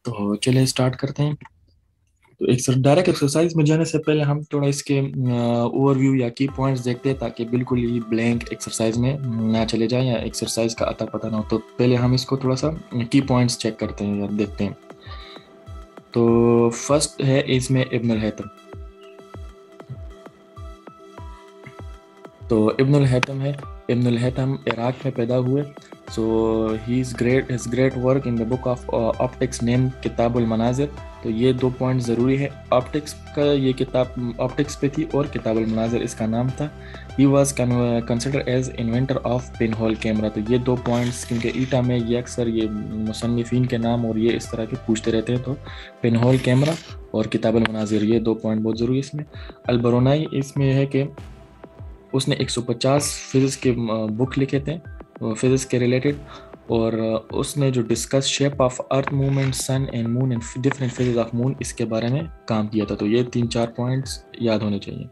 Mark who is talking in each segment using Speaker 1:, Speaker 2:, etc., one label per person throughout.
Speaker 1: तो चलिए स्टार्ट करते हैं। तो एक डायरेक्ट एक्सरसाइज में जाने से पहले हम थोड़ा इसके ओवरव्यू या की पॉइंट्स देखते हैं, ताकि बिल्कुल ही ब्लैंक एक्सरसाइज में ना चले जाए या एक्सरसाइज का अता पता ना हो। तो पहले हम इसको थोड़ा सा की पॉइंट्स चेक करते हैं या देखते हैं। तो फर्स्ट है इसमें इब्नुल हैथम। तो इब्नुल हैथम है। इब्नुल हैथम इराक में पैदा हुए। So he is great his great work in the book of optics name Kitabul Manazir. तो ये दो पॉइंट ज़रूरी है। ऑप्टिक्स का ये किताब ऑप्टिक्स पे थी और किताबुल मनाजिर इसका नाम था। He was consider as inventor of pin hole camera. तो ये दो पॉइंट्स, क्योंकि ईटा में ये अक्सर ये मुसन्निफिन के नाम और ये इस तरह के पूछते रहते हैं, तो पिन होल कैमरा और किताबुल मनाजिर ये दो पॉइंट बहुत ज़रूरी है इसमें। अलबरूनाई इसमें है कि उसने 150 फिजिक्स के बुक लिखे थे फिजिक्स के रिलेटेड, और उसने जो discuss shape of earth movement, sun and moon and different phases of moon, इसके बारे में काम किया था। तो ये 3-4 पॉइंट्स याद होने चाहिए।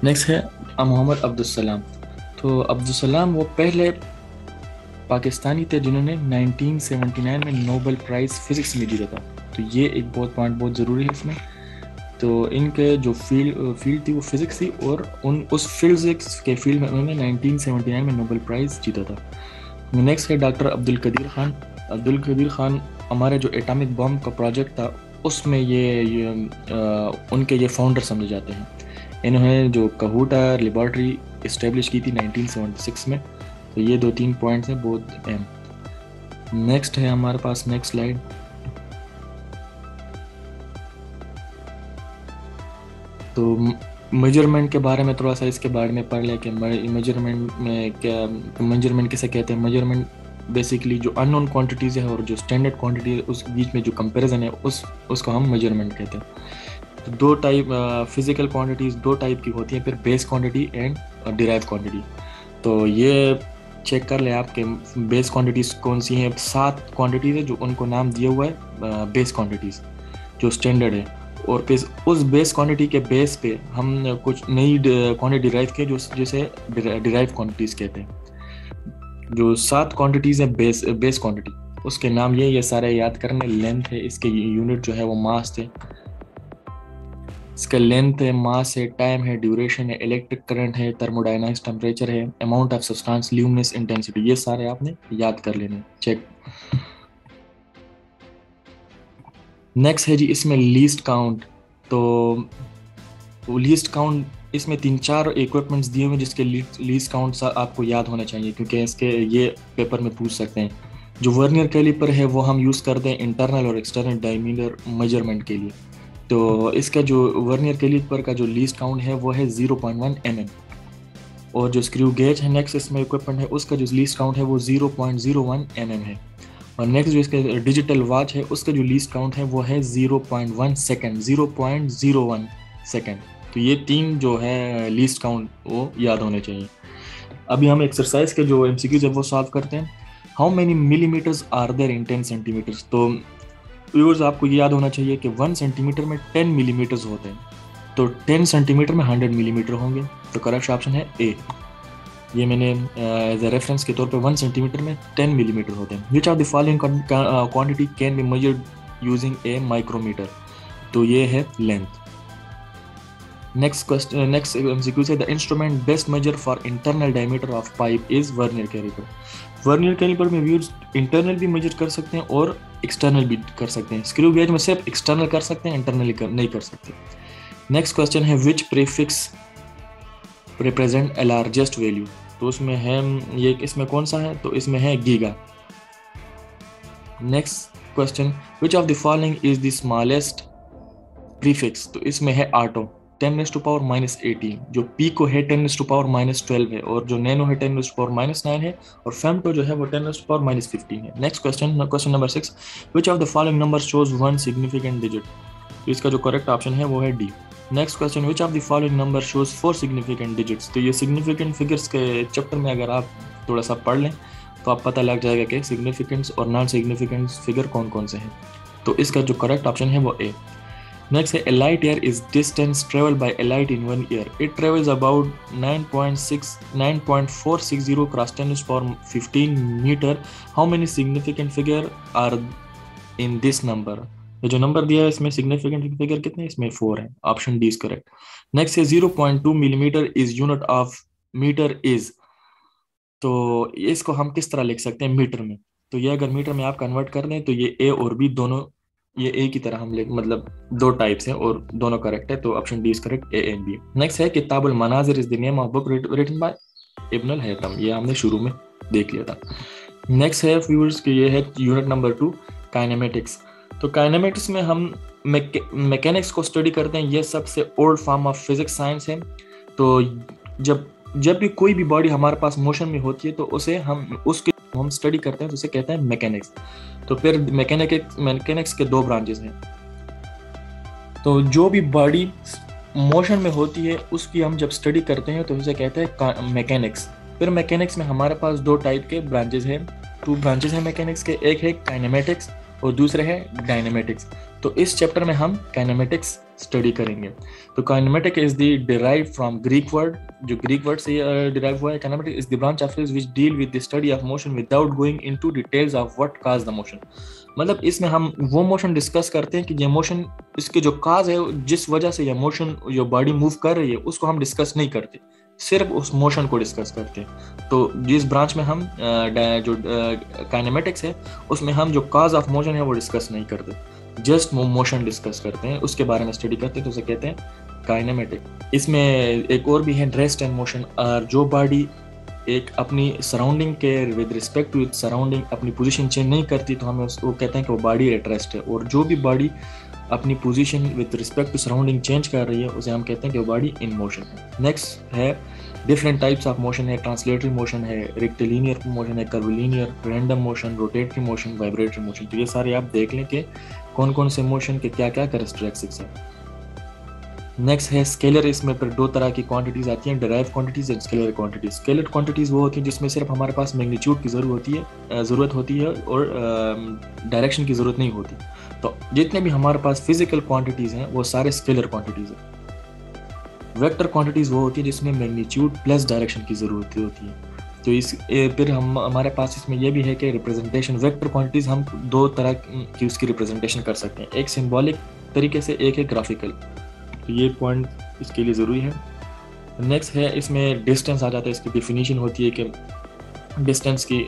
Speaker 1: नेक्स्ट है मोहम्मद अब्दुल सलाम। तो अब्दुल सलाम वो पहले पाकिस्तानी थे जिन्होंने 1979 में नोबेल प्राइज़ फिजिक्स में जीता था। तो ये एक पॉइंट बहुत ज़रूरी है इसमें। तो इनके जो फील्ड थी वो फिजिक्स थी, और उस फिजिक्स के फील्ड में उन्होंने 1979 में नोबेल प्राइज़ जीता था। नेक्स्ट है डॉक्टर अब्दुल कदीर खान। अब्दुल कदीर खान हमारे जो एटॉमिक बम का प्रोजेक्ट था उसमें उनके ये फाउंडर समझे जाते हैं। इन्होंने जो कहूटा लेबॉर्ट्री इस्टेब्लिश की थी 1976 में। तो ये 2-3 पॉइंट्स हैं बहुत अहम। नेक्स्ट है हमारे पास नेक्स्ट स्लाइड। तो मेजरमेंट के बारे में थोड़ा सा इसके बारे में पढ़ लें कि मेजरमेंट में क्या, मेजरमेंट किसे कहते हैं। मेजरमेंट बेसिकली जो अननोन क्वांटिटीज़ है और जो स्टैंडर्ड क्वांटिटी है उस बीच में जो कंपैरिजन है उसको हम मेजरमेंट कहते हैं। तो दो टाइप फिजिकल क्वांटिटीज़ दो टाइप की होती हैं, फिर base quantity and derive quantity. तो ये चेक कर ले आप कि बेस क्वांटिटीज़ कौन सी हैं। 7 क्वांटिटीज़ है जो उनको नाम दिया हुआ है बेस क्वांटिटीज़ जो स्टैंडर्ड है, और फिर उस बेस क्वांटिटी के बेस पे हम कुछ नई क्वांटिटी डिराइव किए जिसे डिराइव क्वांटिटीज़ कहते हैं। जो 7 क्वांटिटीज़ हैं बेस क्वांटिटी, उसके नाम ये सारे याद करने। लेंथ है, इसके यूनिट जो है वो मास थे। इसका लेंथ है, मास है, टाइम है, ड्यूरेशन है, इलेक्ट्रिक करंट है, थर्मोडायनामिक्स टेम्परेचर है, amount of substance, luminous intensity, ये सारे आपने याद कर लेने। चेक। नेक्स्ट है जी इसमें लीस्ट काउंट। तो लीस्ट काउंट इसमें 3-4 इक्विपमेंट्स दिए हुए जिसके लीस्ट काउंट आपको याद होने चाहिए, क्योंकि इसके ये पेपर में पूछ सकते हैं। जो वर्नियर कैलिपर है वो हम यूज़ करते हैं इंटरनल और एक्सटर्नल डायमीटर मेजरमेंट के लिए। तो इसका जो वर्नियर कैलिपर का जो लीस्ट काउंट है वो है 0.1 mm। और जो स्क्रू गेज है नेक्स्ट इसमें इक्विपमेंट है, उसका जो लीस्ट काउंट है वो 0.01 mm है। और नेक्स्ट जो इसका डिजिटल वॉच है उसका जो लीस्ट काउंट है वो है 0.1 सेकेंड, 0.01 सेकेंड। तो ये 3 जो है लीस्ट काउंट वो याद होने चाहिए। अभी हम एक्सरसाइज के जो एमसीक्यूज है वो सॉल्व करते हैं। How many millimetres are there in 10 centimetres. तो व्यूअर्स आपको ये याद होना चाहिए कि 1 सेंटीमीटर में 10 मिलीमीटर्स होते हैं, तो 10 सेंटीमीटर में 100 मिलीमीटर होंगे। तो करेक्ट ऑप्शन है ए। ये मैंने एज ए रेफरेंस के तौर पे 1 सेंटीमीटर में 10 मिलीमीटर होते हैं। Which of the following quantity can be measured using a micrometer. तो ये है length. Next question, next MCQ से the instrument best measure for internal diameter of pipe is vernier calliper. Vernier calliper में व्यूअर्स internal भी measure कर सकते हैं और एक्सटर्नल भी कर सकते हैं। स्क्रू गेज में सिर्फ एक्सटर्नल कर सकते हैं, इंटरनल नहीं कर सकते। नेक्स्ट क्वेश्चन है which prefix represent a largest value. तो उसमें है ये इसमें कौन सा है, तो इसमें है giga. Next question which of the following is the smallest prefix. तो इसमें है आटो 10⁻⁻18। जो पीको है 10⁻⁻12 है, और जो नैनो है 10⁻⁻9 है, और फेमटो जो है वो 10⁻⁻15 है। Next question, question number 6, which of the following number shows 1 significant digit. तो इसका जो करेक्ट ऑप्शन है वो है D. Next question, which of the following number shows 4 significant digits. तो ये सिग्निफिकेंट फिगर्स के चैप्टर में अगर आप थोड़ा सा पढ़ लें तो आप पता लग जाएगा कि सिग्निफिकेंट्स और नॉन सिग्निफिकेंट फिगर कौन कौन से हैं। तो इसका जो करेक्ट ऑप्शन है वो ए। नेक्स्ट है a light year is distance traveled by a light in 1 year. It travels about 9.460 cross 10⁻15 meter. How many significant figure are in this number, ये जो नंबर दिया है इसमें सिग्निफिकेंट फिगर कितने हैं, इसमें 4 है, option D is correct. Next है 0.2 millimetre is unit of metre is, तो इसको हम किस तरह लिख सकते हैं मीटर में, तो ये अगर मीटर में आप कन्वर्ट कर दें तो ये ए और बी दोनों, ये ए की तरह हम लिख, मतलब दो टाइप्स हैं और दोनों करेक्ट है, तो option D is correct, A and B. Next है Kitabul Manazir is the name of book written by Ibn al Haytham, ये हमने शुरू में देख लिया था। नेक्स्ट है व्यूअर्स कि ये है यूनिट नंबर 2 काइनेमेटिक्स। तो काइनेमेटिक्स में हम मैकेनिक्स को स्टडी करते हैं, ये सबसे old form of physics science है। तो जब जब भी कोई भी बॉडी हमारे पास मोशन में होती है तो उसे हम स्टडी करते हैं, तो उसे कहते हैं मैकेनिक्स। तो फिर मैकेनिक्स के दो ब्रांचेस हैं, तो जो भी बॉडी मोशन में होती है उसकी हम जब स्टडी करते हैं तो उसे कहते हैं मैकेनिक्स। फिर मैकेनिक्स में हमारे पास दो टाइप के ब्रांचेस हैं, 2 ब्रांचेस हैं मैकेनिक्स के, एक है काइनेमेटिक्स और दूसरे है डायनेमेटिक्स। तो इस चैप्टर में हम काइनेमेटिक्स स्टडी करेंगे। तो kinematic is the derived from Greek word, जो ग्रीक वर्ड से डिराइव हुआ है। Kinematic is the branch of physics which deal with the study of motion without going into details of what cause the motion. मतलब इसमें हम वो motion discuss करते हैं कि ये मोशन, इसके जो काज है, जिस वजह से ये मोशन, जो बॉडी मूव कर रही है, उसको हम डिस्कस नहीं करते, सिर्फ उस मोशन को डिस्कस करते हैं। तो जिस ब्रांच में हम जो काइनेमेटिक्स है उसमें हम जो काज ऑफ मोशन है वो डिस्कस नहीं करते, जस्ट मोशन डिस्कस करते हैं, उसके बारे में स्टडी करते हैं, तो उसे कहते हैं काइनेमेटिक। इसमें एक और भी है रेस्ट एंड मोशन, और जो बॉडी एक अपनी सराउंडिंग के with respect to its surrounding अपनी पोजीशन चेंज नहीं करती तो हमें उसको कहते हैं कि वो बॉडी एट रेस्ट है। और जो भी बॉडी अपनी position with respect to surrounding change कर रही है उसे हम कहते हैं कि वो बॉडी इन मोशन है। नेक्स्ट है डिफरेंट टाइप्स ऑफ मोशन है, ट्रांसलेटरी मोशन है, रेक्टिलिनियर मोशन है, curvilinear, random motion, rotatory motion, vibratory motion. तो ये सारे आप देख लें कि कौन कौन से मोशन के क्या क्या कैरेक्टरिस्टिक्स है। नेक्स्ट है स्केलर, इसमें पर 2 तरह की क्वांटिटीज आती हैं, derive quantities and scalar quantities. Scalar quantities वो होती हैं जिसमें सिर्फ हमारे पास मैग्नीट्यूड की ज़रूरत होती है और डायरेक्शन की ज़रूरत नहीं होती। तो जितने भी हमारे पास फिजिकल क्वांटिटीज हैं वो सारे स्केलर क्वांटिटीज हैं। वेक्टर क्वांटिटीज वो होती है जिसमें मैग्नीट्यूड प्लस डायरेक्शन की ज़रूरत होती है। तो फिर हमारे पास इसमें यह भी है कि रिप्रेजेंटेशन, वेक्टर क्वांटिटीज हम 2 तरह की उसकी रिप्रेजेंटेशन कर सकते हैं, एक सिंबॉलिक तरीके से, एक है ग्राफिकल। तो ये पॉइंट इसके लिए ज़रूरी है। नेक्स्ट है इसमें डिस्टेंस आ जाता है, इसकी डेफिनेशन होती है कि डिस्टेंस की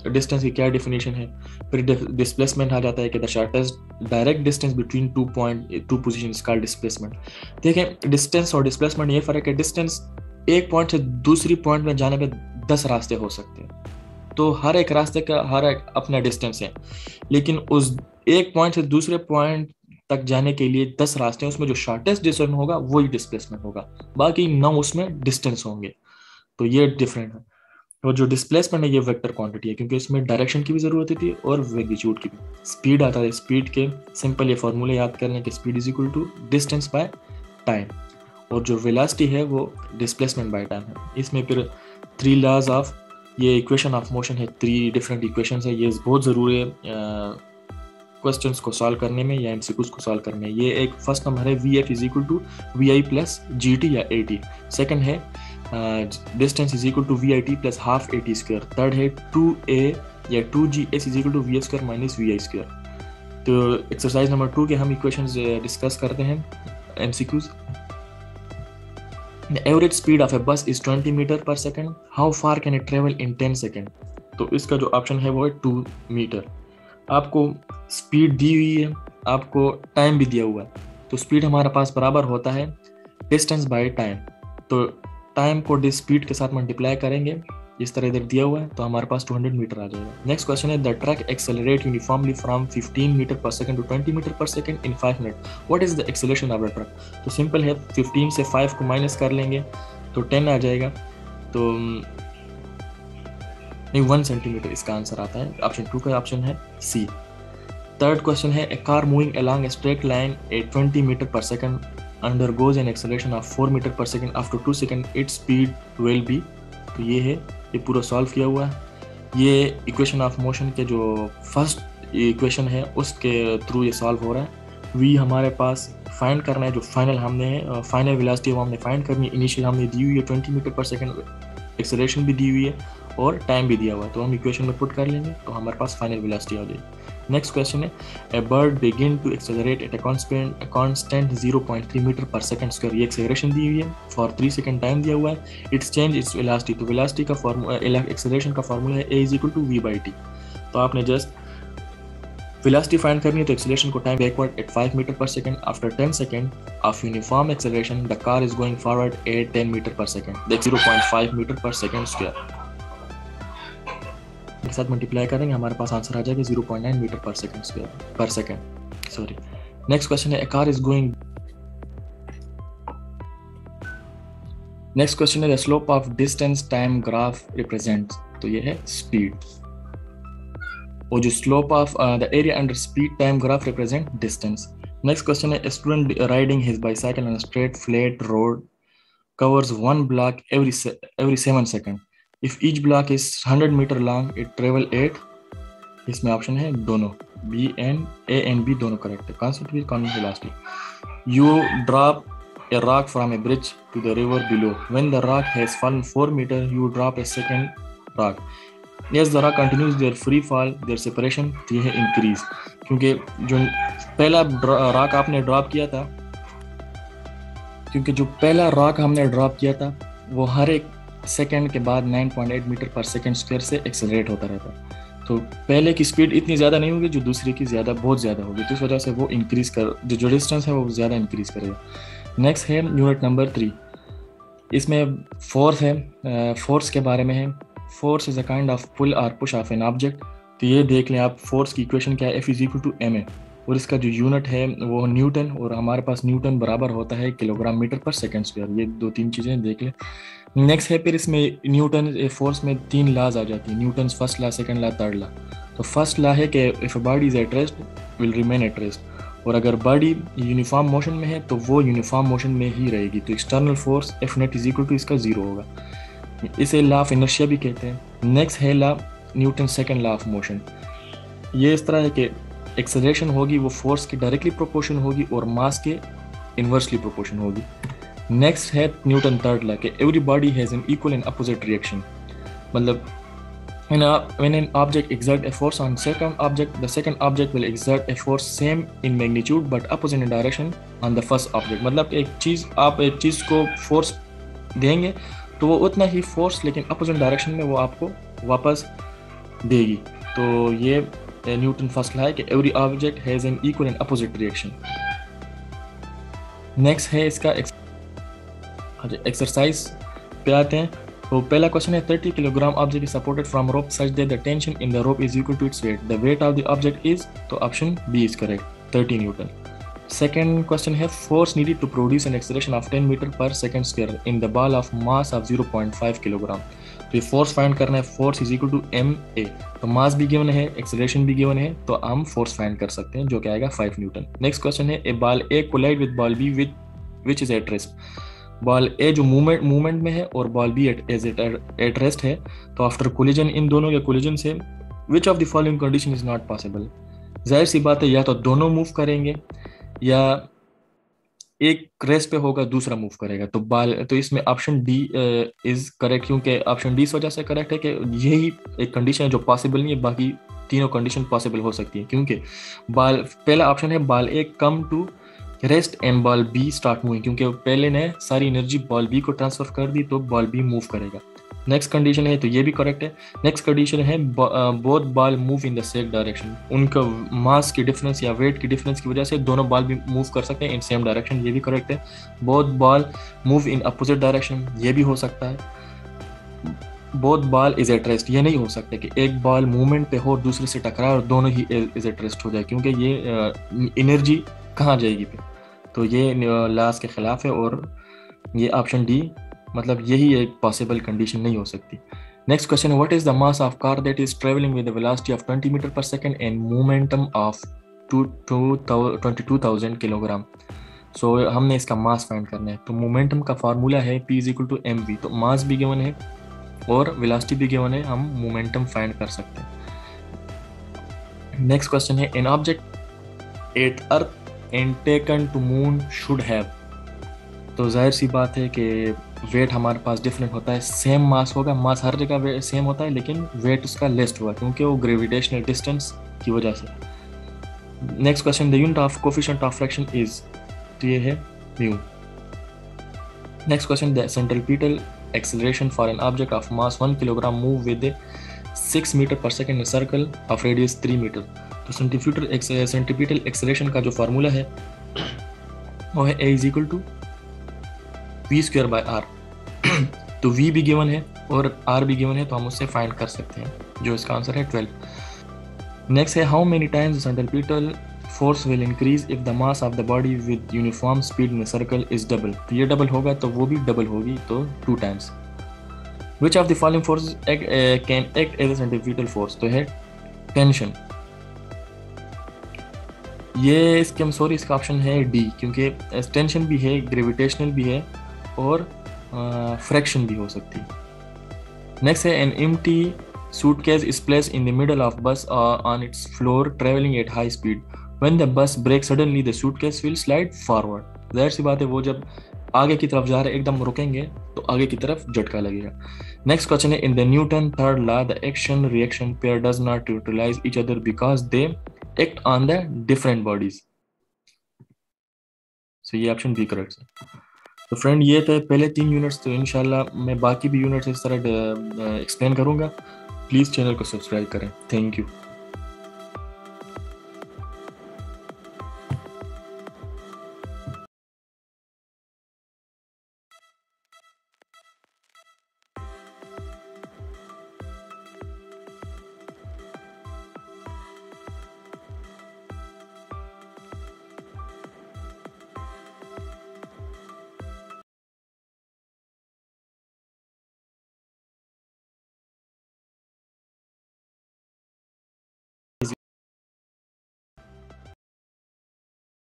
Speaker 1: डिस्टेंस की क्या डेफिनेशन है। फिर डिस्प्लेसमेंट आ जाता है कि the shortest direct distance between two positions called displacement. देखें डिस्टेंस और डिस्प्लेसमेंट ये फ़र्क है, डिस्टेंस एक पॉइंट से दूसरी पॉइंट में जाने में 10 रास्ते हो सकते हैं, तो हर एक रास्ते का हर एक अपना डिस्टेंस है, लेकिन उस एक पॉइंट से दूसरे पॉइंट तक जाने के लिए 10 रास्ते हैं, उसमें जो शॉर्टेस्ट डिस्टेंस होगा वही डिस्प्लेसमेंट होगा, बाकी 9 उसमें डिस्टेंस होंगे। तो ये डिफरेंट है। और जो डिस्प्लेसमेंट है ये वेक्टर क्वांटिटी है, क्योंकि इसमें डायरेक्शन की भी जरूरत होती है और मैग्नीट्यूड की भी। स्पीड आता है, स्पीड के सिंपल ये फॉर्मूले याद करने के, speed is equal to distance by time, और जो वेलोसिटी है वो डिस्प्लेसमेंट बाय टाइम है। इसमें फिर 3 लॉज ऑफ, ये इक्वेशन ऑफ मोशन है, 3 डिफरेंट इक्वेशंस है, ये बहुत ज़रूरी है क्वेश्चंस को सॉल्व करने में या एमसीक्यूज को सॉल्व करने में। ये एक फर्स्ट नंबर है VF is equal to VI plus GT या AT। सेकंड है distance is equal to VIT plus half AT square. Third है 2A या 2GS is equal to VF square minus VI square. तो exercise number 2 के हम equations discuss करते हैं, MCQs. The average speed of a bus is 20 metre per second, how far can it travel in 10 second. तो इसका जो option है वो है 2 मीटर। आपको स्पीड दी हुई है, आपको टाइम भी दिया हुआ है, तो स्पीड हमारे पास बराबर होता है डिस्टेंस बाय टाइम। तो टाइम को स्पीड के साथ मल्टीप्लाई करेंगे, इस तरह इधर दिया हुआ है, तो हमारे पास 200 मीटर आ जाएगा। नेक्स्ट क्वेश्चन है the truck accelerate uniformly from 15 metre per second to 20 metre per second in 5 minute, what is the acceleration of the truck. तो सिंपल है, 15 से 5 को माइनस कर लेंगे तो 10 आ जाएगा, तो नहीं 1 सेंटीमीटर इसका आंसर आता है। ऑप्शन 2 का ऑप्शन है सी। थर्ड क्वेश्चन है a car moving along a straight line at 20 metre per second undergoes an acceleration of 4 metre per second after 2 second, its speed will be. तो ये है, ये पूरा सॉल्व किया हुआ है। ये इक्वेशन ऑफ मोशन के जो फर्स्ट इक्वेशन है उसके थ्रू ये सॉल्व हो रहा है। वी हमारे पास फाइंड करना है, जो फाइनल हमने फाइनल वेलोसिटी वो हमने फाइंड करनी है। इनिशियल हमने दी हुई है 20 मीटर पर सेकंड, एक्सेलरेशन भी दी हुई है और टाइम भी दिया हुआ है, तो हम इक्वेशन में पुट कर लेंगे तो हमारे पास फाइनल वेलोसिटी आ जाएगी। नेक्स्ट क्वेश्चन है a bird begin to accelerate at a constant 0.3 metre per second square. ये एक्सेलरेशन दी हुई है, फॉर 3 सेकंड टाइम दिया हुआ है। इट्स चेंज इट्स वेलोसिटी, तो वेलोसिटी का फार्मूला, एक्सेलरेशन का फार्मूला है a = v/t। तो आपने जस्ट वेलोसिटी फाइंड करनी है, तो एक्सेलरेशन को time backward at 5 metre per second. After 10 second of uniform acceleration the car is going forward at 10 metre per second, that's 0.5 metre per second square के साथ multiply करेंगे, हमारे पास आंसर आ जाएगा 0.9 metre per second square per second. Sorry. Next question है a car is going. Next question है the slope of distance time graph represents. तो ये है स्पीड, और जो slope of the area under speed time graph represent distance. Next question है student riding his bicycle on straight flat road covers one block every 7 seconds. If each block is 100 meter long, it travel 8। इसमें option है दोनों, B and A and B दोनों correct है। Constant with constant velocity. You drop a rock from a bridge to the river below. When the rock has fallen 4 meters, you drop a second rock. As the rock continues their free fall, their separation, ये है increase, क्योंकि जो पहला rock आपने drop किया था, क्योंकि जो पहला रॉक हमने ड्रॉप किया था वो हर एक सेकंड के बाद 9.8 मीटर पर सेकंड स्क्वायर से एक्सेलरेट होता रहता है। तो पहले की स्पीड इतनी ज़्यादा नहीं होगी, जो दूसरे की ज़्यादा बहुत ज़्यादा होगी, तो इस वजह से वो इंक्रीज़ कर जो डिस्टेंस है वो ज़्यादा इंक्रीज़ करेगा। नेक्स्ट है यूनिट नंबर 3। इसमें फोर्स है, फोर्स के बारे में है। Force is a kind of pull और पुश ऑफ एन ऑब्जेक्ट। तो ये देख लें आप, फोर्स की इक्वेशन क्या है, F = ma, और इसका जो यूनिट है वो न्यूटन, और हमारे पास न्यूटन बराबर होता है kilogram metre per second square. ये 2-3 चीज़ें देख लें। नेक्स्ट है फिर इसमें न्यूटन फोर्स में 3 लॉज आ जाती हैं, Newton first law, second law, third law. तो फर्स्ट लॉ है कि if a body is at rest will remain at rest, और अगर बॉडी यूनिफॉर्म मोशन में है तो वो यूनिफॉर्म मोशन में ही रहेगी। तो एक्सटर्नल फोर्स F net = इसका 0 होगा। इसे लॉ ऑफ इनर्शिया भी कहते हैं। नेक्स्ट है law Newton second law of motion. ये इस तरह है कि एक्सेलरेशन होगी वो फोर्स के डायरेक्टली प्रोपोर्शन होगी और मास के इन्वर्सली प्रोपोर्शन होगी। नेक्स्ट है न्यूटन थर्ड लॉ कि every body has an equal and opposite reaction. मतलब when an object exert a force on second object, the second object will exert a force same in magnitude but opposite in direction on the first object। मतलब आप एक चीज़ को force देंगे तो वो उतना ही force लेकिन अपोजिट डायरेक्शन में वो आपको वापस देगी। तो ये न्यूटन फर्स्ट लॉ है कि every object has an equal and opposite reaction. Next है इसका एक्सरसाइज पे आते हैं। तो पहला क्वेश्चन है 30 kilogram object is supported from rope such that the tension in the rope is equal to its weight. The weight of the object is, तो option B is correct, 30 newton. Second question है force needed to produce an acceleration of 10 metre per second square in the ball of mass of 0.5 kilogram. तो ये force find करना है, force is equal to ma। तो मास भी given है, acceleration भी given है, तो हम फोर्स फाइंड कर सकते हैं जो क्या आएगा 5 न्यूटन। नेक्स्ट क्वेश्चन है a ball A collide with ball B which is at rest. Ball A जो मूवमेंट में है और बॉल बी एट रेस्ट है, तो आफ्टर कोलिजन इन दोनों के कोलिजन से विच of the following condition is not possible. जाहिर सी बात है, या तो दोनों मूव करेंगे या एक रेस्ट पे होगा दूसरा मूव करेगा। तो इसमें ऑप्शन डी इज करेक्ट, क्योंकि ऑप्शन डी इस वजह से करेक्ट है कि यही एक कंडीशन है जो पॉसिबल नहीं है, बाकी तीनों कंडीशन पॉसिबल हो सकती है। क्योंकि पहला ऑप्शन है ball A come to rest and ball B start moving, क्योंकि पहले ने सारी एनर्जी बॉल बी को ट्रांसफर कर दी तो बॉल बी मूव करेगा। नेक्स्ट कंडीशन है, तो ये भी करेक्ट है। नेक्स्ट कंडीशन है both ball move in the same direction. उनका मास की डिफरेंस या वेट की डिफरेंस की वजह से दोनों बॉल भी मूव कर सकते हैं इन सेम डायरेक्शन, ये भी करेक्ट है। Both ball move in opposite direction, ये भी हो सकता है। Both ball is at rest, ये नहीं हो सकता कि एक बॉल मूवमेंट पे हो दूसरे से टकराए और दोनों ही इज एट रेस्ट हो जाए, क्योंकि ये एनर्जी कहाँ जाएगी पे, तो ये लॉस के खिलाफ है और ये ऑप्शन डी मतलब यही एक पॉसिबल कंडीशन नहीं हो सकती। Next question, what is the mass of car that is travelling with the velocity of 20 metre per second and momentum of 22,000 kilogram. So हमने इसका मास फाइंड करना है। तो मोमेंटम का फार्मूला है P = mv। तो मास भी गिवन है और वेलोसिटी भी गिवन है, हम मोमेंटम फाइंड कर सकते हैं। Next question is an object at earth and taken to moon should have. तो जाहिर सी बात है कि वेट हमारे पास डिफरेंट होता है, सेम मास होगा, मास हर जगह सेम होता है लेकिन वेट उसका लेस होगा क्योंकि वो ग्रेविटेशनल डिस्टेंस की वजह से। Next question, the unit of coefficient of fraction is, तो ये है mu. Next question, the centripetal acceleration for an object of mass 1 kilogram move with a 6 meter per second in a circle of radius 3 meter। तो centripetal acceleration का जो formula है वो है a is equal to v square by r. तो v भी given है और r भी गिवन है, तो हम उससे फाइंड कर सकते हैं, जो इसका आंसर है 12। नेक्स्ट है, how many times centripetal force will increase if the mass of the body with uniform speed in circle is double. तो ये डबल होगा तो वो भी डबल होगी, तो 2 times. Which of the following force can act as a centripetal force, तो है टेंशन। ये इसके सॉरी इसका ऑप्शन है डी, क्योंकि टेंशन भी है, ग्रेविटेशनल भी है और फ्रैक्शन भी हो सकती है। नेक्स्ट है, an empty suitcase is placed in the middle of bus on its floor traveling at high speed. When the bus brakes suddenly, the suitcase will slide forward. जाहिर सी बात है, वो जब आगे की तरफ जा रहे एकदम रुकेंगे तो आगे की तरफ झटका लगेगा। नेक्स्ट क्वेश्चन है, in the Newton third law the action reaction pair does not utilise each other because they act on the different bodies. So ये ऑप्शन बी करेक्ट है। तो फ्रेंड ये थे पहले 3 यूनिट्स, तो इंशाल्लाह मैं बाकी भी यूनिट्स इस तरह एक्सप्लेन करूंगा। प्लीज़ चैनल को सब्सक्राइब करें। Thank you.